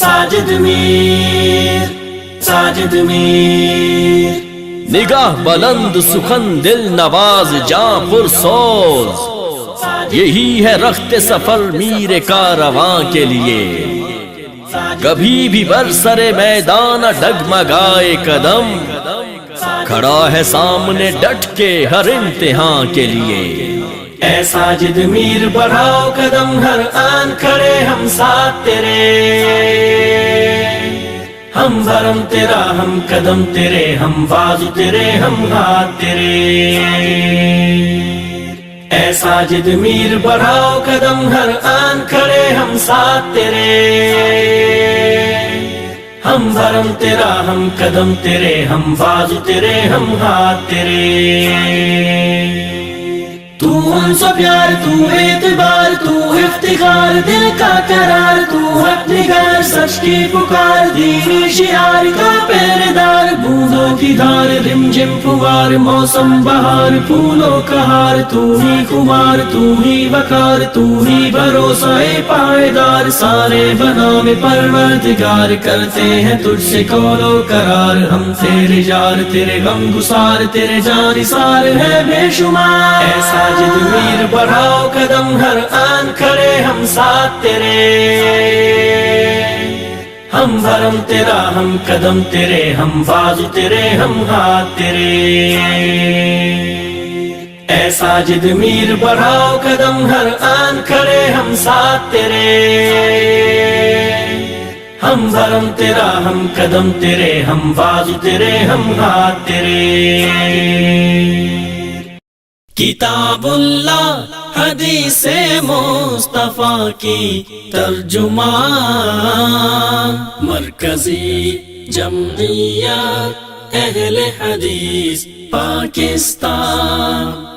ساجد میر، ساجد میر، نگاہ بلند سخن دل نواز جاں پر سوز، یہی ہے رخت سفر میر کارواں کے لیے، کبھی بھی برسر میدان ڈگمگائے قدم، کھڑا ہے سامنے ڈٹ کے ہر امتحان کے لیے۔ اے ساجد میر بڑھاؤ قدم ہر آن کھڑے ہم ساتھ تیرے، ہم بھرم تیرا ہم قدم تیرے، ہم بازو تیرے ہم ہاتھ تیرے۔ اے ساجد میر بڑھاؤ قدم ہر آن کھڑے ہم ساتھ تیرے، ہم بھرم تیرا ہم قدم تیرے، ہم بازو تیرے ہم ہاتھ تیرے۔ تو انس و پیار، تو اعتبار، تو افتخار، دل کا قرار، تو حق نگار، سچ کی پکار، دینی شعار کا پہرے دار، بوندوں کی دھار، رم جم پھوار، موسم بہار، پھولوں کا ہار، تو ہی خمار، تو ہی وقار، تو ہی بھروسہ پائیدار، سارے بنام پروردگار، کرتے ہیں تجھ سے قول و قرار، ہم تیرے یار، تیرے غم گسار، تیرے جانثار ہے بے شمار۔ اے ساجد میر بڑھاؤ قدم ہر آن کھڑے ہم ساتھ تیرے، ہم بھرم تیرا ہم قدم تیرے، ہم بازو تیرے ہم ہاتھ تیرے۔ اے ساجد میر بڑھاؤ قدم ہر آن کھڑے ہم ساتھ تیرے، ہم بھرم تیرا ہم قدم تیرے، ہم بازو تیرے ہم ہاتھ تیرے۔ کتاب اللہ حدیث مصطفیٰ کی ترجمان، مرکزی جمعیت اہل حدیث پاکستان۔